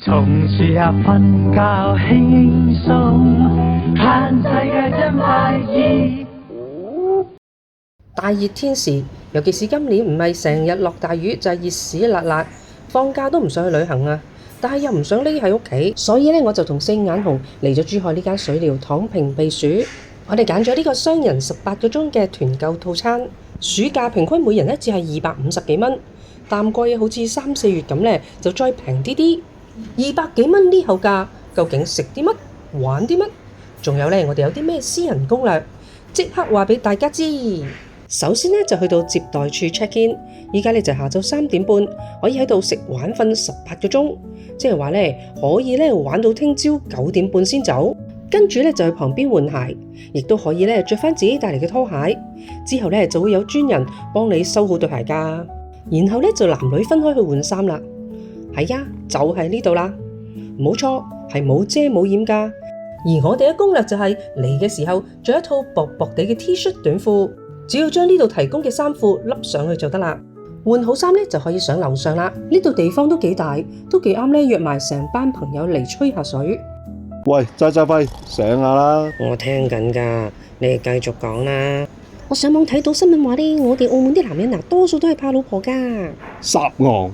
從樹下瞓覺輕鬆，看世界真快意。大熱天時，尤其是今年唔係成日落大雨，就係熱屎辣辣，放假都唔想去旅行啊！但係又唔想匿喺屋企，所以呢，我就同四眼熊嚟咗珠海呢間水療躺平避暑。我哋揀咗呢個雙人18個鐘嘅團購套餐，暑假平均每人呢只係250幾蚊，淡季好似3、4月咁呢，就再平啲啲。200幾蚊呢口價，究竟食啲乜、玩啲乜？仲有呢，我哋有啲咩私人攻略，即刻話俾大家知。首先呢，就去到接待處 check in， 依家呢就下晝3點半，可以喺度食玩瞓18個鐘，即係話呢，可以呢玩到聽朝9點半先走，跟住呢就去旁邊換鞋，亦都可以呢着返自己帶嚟嘅拖鞋，之後呢就會有專人幫你收好對鞋㗎，然後呢就男女分開去換衫啦。係呀，就係呢度啦，冇錯，係冇遮冇掩㗎。而我哋嘅攻略就係嚟嘅時候着一套薄薄地嘅 T 恤短褲，只要將呢度提供嘅衫褲笠上去就得啦。換好衫呢就可以上樓上啦。呢度地方都幾大，都幾啱呢約埋成班朋友嚟吹下水。喂，齋輝，上下啦！我聽緊㗎，你哋繼續講啦。我上網睇到新聞話呢，我哋澳門啲男人多數都係怕老婆㗎。霎昂，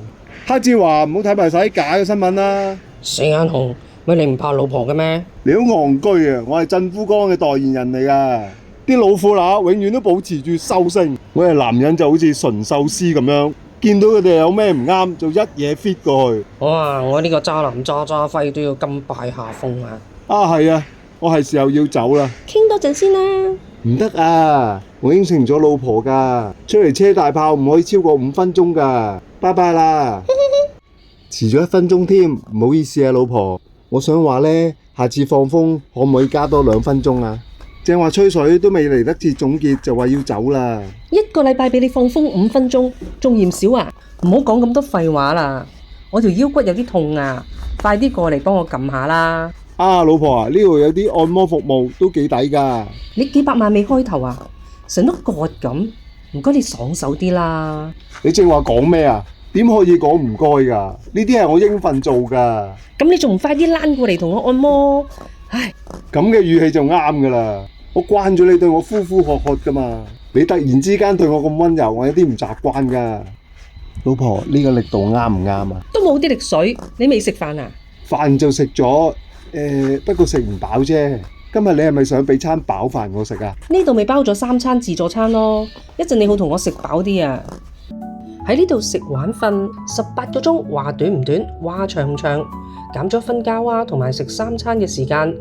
黑子話唔好睇埋晒假嘅新聞啦。四眼熊，乜你唔怕老婆嘅咩？你好戇居啊！我係振夫光嘅代言人嚟㗎。啲老虎乸永遠都保持住獸性，我哋男人就好似馴獸師咁樣，見到佢哋有咩唔啱就一嘢 fit 過去。哇！我呢個渣男渣輝都要甘拜下風啊！係啊，我係時候要走啦。傾多陣先啦。唔得啊！我應承咗老婆㗎，出嚟車大炮唔可以超過5分鐘㗎。拜拜啦！遲咗1分鐘添，唔好意思啊，老婆。我想話呢，下次放風可唔可以加多2分鐘啊？正話吹水都未嚟得切總結就話要走啦。1個禮拜俾你放風5分鐘，仲嫌少啊？唔好講咁多廢話啦！我條腰骨有啲痛啊，快啲過嚟幫我撳下啦！老婆啊，呢度有啲按摩服務都幾抵㗎。你幾百萬未開頭啊？成碌葛咁，唔該你爽手啲啦！你正話講咩啊？點可以講唔該㗎？呢啲係我應份做㗎。咁你仲唔快啲躝過嚟同我按摩？唉，咁嘅語氣就啱㗎啦。我慣咗你對我呼呼喝喝㗎嘛，你突然之間對我咁溫柔，我有啲唔習慣㗎。老婆，呢個力度啱唔啱啊？都冇啲力水，你未食飯啊？飯就食咗，不過食唔飽啫。今日你係咪想俾餐飽飯我食啊？呢度咪包咗3餐自助餐咯，一陣你好同我食飽啲啊！喺呢度食玩瞓18個鐘，話短唔短，話長唔長，減咗瞓覺啊同埋食3餐嘅時間，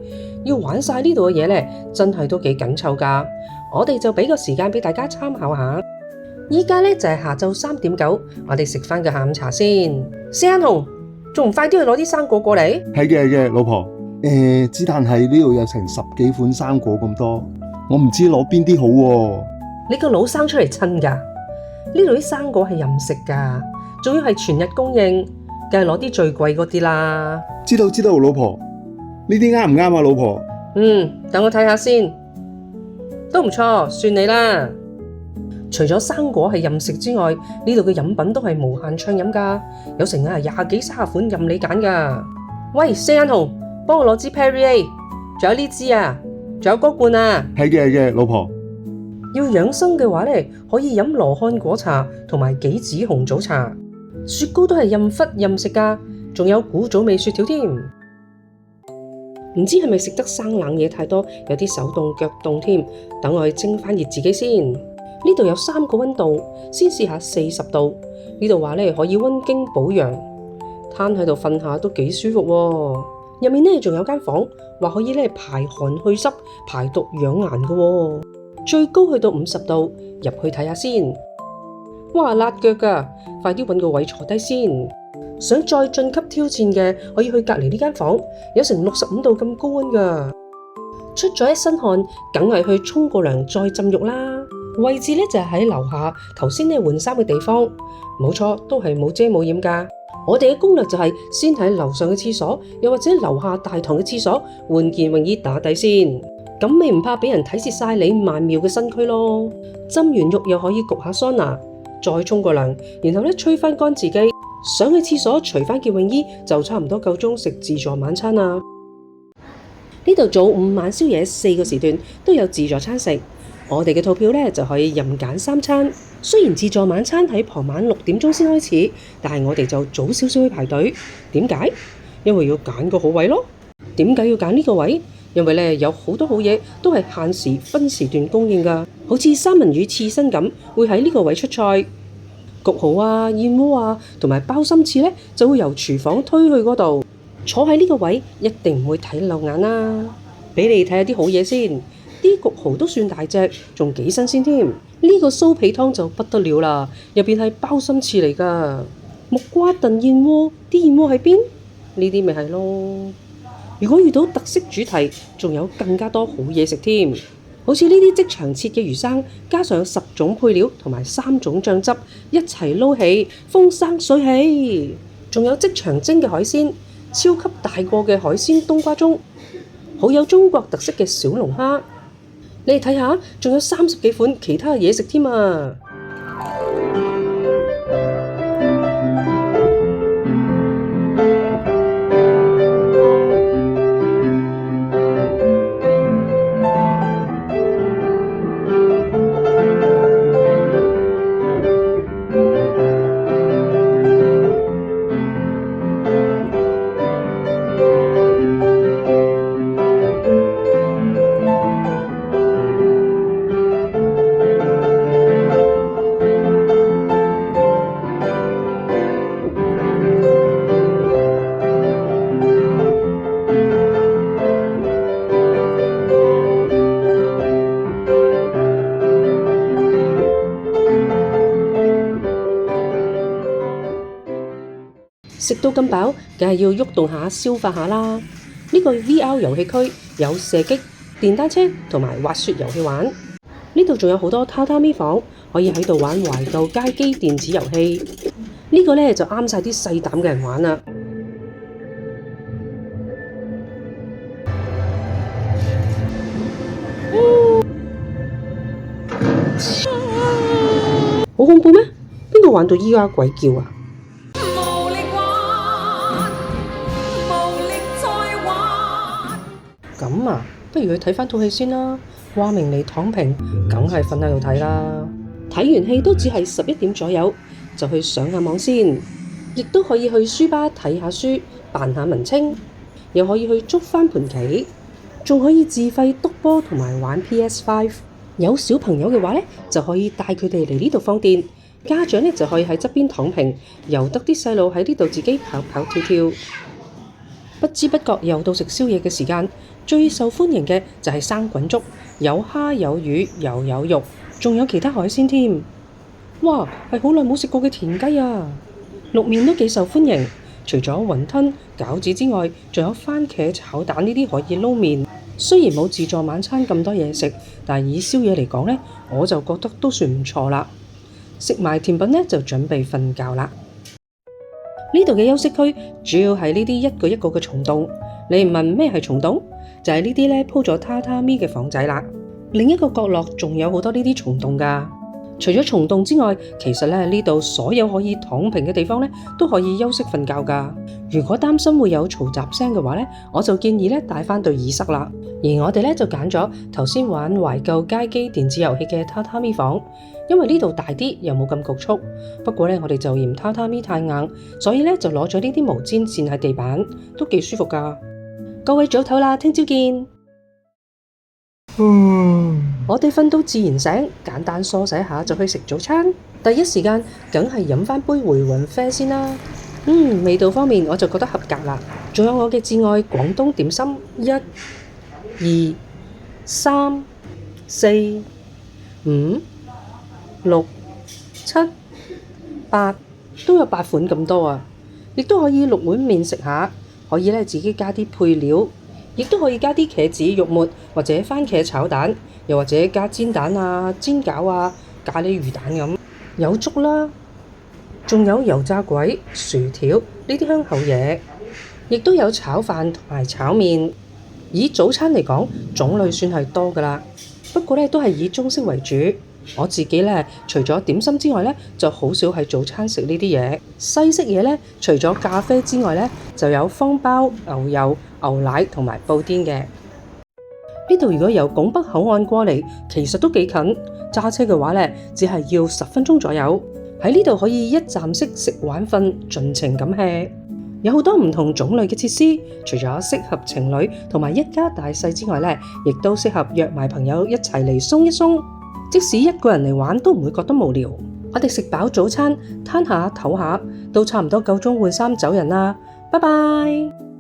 要玩晒呢度嘅嘢呢，真係都幾緊湊㗎。我哋就俾個時間俾大家參考下。依家呢就係下晝3點9，我哋食返個下午茶先。四眼熊，仲唔快啲去攞啲生果過嚟？係嘅，老婆。之但係呢度有成10幾款生果咁多，我唔知攞邊啲好喎。你個腦生出嚟親㗎？呢度啲生果係任食㗎，仲要係全日供應，梗係攞啲最貴嗰啲啦。知道，老婆。呢啲啱唔啱啊，老婆？等我睇下先，都唔錯，算你啦。除咗生果係任食之外，呢度嘅飲品都係無限暢飲㗎，有成20幾30款任你揀㗎。喂，四眼熊，幫我攞支 Perrier， 仲有呢支啊，仲有嗰罐啊。係嘅，老婆。要養生嘅話呢，可以飲羅漢果茶同埋杞子紅棗茶。雪糕都係任忽任食㗎，仲有古早味雪條添。唔知係咪食得生冷嘢太多，有啲手凍腳凍添。等我去蒸返熱自己先。呢度有3個溫度，先試下40度。呢度話呢可以溫經補陽，攤喺度瞓下都幾舒服喎。入面呢仲有間房，話可以呢排寒去濕、排毒養顏㗎喎。最高去到50度，入去睇下先。哇，辣腳㗎，快啲搵個位坐低先。想再晉級挑戰嘅，可以去隔離呢間房，有成65度咁高溫㗎。出咗一身汗，梗係去沖個涼再浸浴啦。位置呢就係喺樓下頭先呢換衫嘅地方，冇錯，都係冇遮冇掩㗎。我哋嘅攻略就係先喺樓上嘅廁所，又或者樓下大堂嘅廁所換件泳衣打底先，咁咪唔怕俾人睇蝕晒你曼妙嘅身軀咯。浸完浴又可以焗下桑拿，再沖個涼，然後呢吹翻乾自己，上去廁所除返件泳衣就差唔多夠鐘食自助晚餐啦。呢度早午晚宵夜4個時段都有自助餐食，我哋嘅套票呢就可以任揀3餐。雖然自助晚餐喺傍晚6點鐘先開始，但係我哋就早少少去排隊。點解？因為要揀個好位咯。點解要揀呢個位？因為呢有好多好嘢都係限時分時段供應㗎，好似三文魚刺身咁，會喺呢個位出菜。焗蠔啊、燕窩啊同埋鮑參翅呢，就會由廚房推去嗰度。坐喺呢個位一定唔會睇漏眼啦。俾你睇下啲好嘢先，啲焗蠔都算大隻，仲幾新鮮添。呢個酥皮湯就不得了啦，入邊係鮑參翅嚟㗎。木瓜燉燕窩，啲燕窩喺邊？呢啲咪係咯。如果遇到特色主題，仲有更加多好嘢食添。好似呢啲即場切嘅魚生，加上10種配料同埋3種醬汁，一齊撈起，風生水起。仲有即場蒸嘅海鮮，超級大個嘅海鮮冬瓜盅，好有中國特色嘅小龍蝦。你哋睇下，仲有30幾款其他嘅嘢食添啊！食到咁飽，梗係要喐動下消化下啦。呢個 VR 遊戲區有射擊、電單車同埋滑雪遊戲玩。呢度仲有好多榻榻米房，可以喺度玩懷舊街機電子遊戲。呢個呢就啱晒啲細膽嘅人玩啦。好恐怖咩？邊個玩到依家鬼叫啊？咁啊，不如去睇返套戲先啦。話明嚟躺平，梗係瞓喺度睇啦。睇完戲都只係11點左右，就去上下網先。亦都可以去書吧睇下書，扮下文青，又可以去捉翻盤棋，仲可以自費篤波同埋玩 PS5。有小朋友嘅話呢，就可以帶佢哋嚟呢度放電。家長呢，就可以喺側邊躺平，由得啲細路喺呢度自己跑跑跳跳。不知不覺又到食宵夜嘅時間，最受歡迎嘅就係生滾粥，有蝦有魚又有肉，仲有其他海鮮添。哇，係好耐冇食過嘅田雞啊！淥麵都幾受歡迎，除咗雲吞、餃子之外，仲有番茄炒蛋呢啲可以撈麵。雖然冇自助晚餐咁多嘢食，但係以宵夜嚟講呢，我就覺得都算唔錯啦。食埋甜品呢，就準備瞓覺啦。呢度嘅休息區主要係呢啲一個一個嘅蟲洞。你唔問咩係蟲洞，就係呢啲呢鋪咗榻榻米嘅房仔啦。另一個角落仲有好多呢啲蟲洞㗎。除咗蟲洞之外，其實呢度所有可以躺平嘅地方呢，都可以休息瞓覺㗎。如果擔心會有嘈雜聲嘅話呢，我就建議呢帶返對耳塞啦。而我哋呢就揀咗頭先玩懷舊街機電子遊戲嘅榻榻米房，因為呢度大啲又冇咁局促。不過呢，我哋就嫌榻榻米太硬，所以呢就攞咗呢啲毛氈墊喺地板，都幾舒服㗎。各位早唞啦，聽朝見。我哋瞓到自然醒，簡單梳洗下就去食早餐。第一時間梗係飲返杯回魂啡先啦。味道方面我就覺得合格啦。仲有我嘅至愛廣東點心，1、2、3、4、5、6、7、8，都有8款咁多啊！亦都可以6碗麵食下，可以自己加啲配料。亦都可以加啲茄子肉末或者番茄炒蛋，又或者加煎蛋啊、煎餃啊、咖喱魚蛋咁。有粥啦，仲有油炸鬼、薯條呢啲香口嘢，亦都有炒飯同埋炒麵。以早餐嚟講，種類算係多㗎啦。不過呢都係以中式為主。我自己呢，除咗點心之外呢，就好少喺早餐食呢啲嘢。西式嘢呢，除咗咖啡之外呢，就有方包、牛油、牛奶同埋布甸嘅。呢度如果由拱北口岸過嚟，其實都幾近，揸車嘅話呢，只係要10分鐘左右。喺呢度可以一站式食玩瞓，盡情咁吃。有好多唔同種類嘅設施，除咗適合情侶同埋一家大細之外呢，亦都適合約埋朋友一齊嚟鬆一鬆。即使一個人嚟玩都唔會覺得無聊。我哋食飽早餐，攤下唞下，都差唔多夠鐘換衫走人啦。拜拜。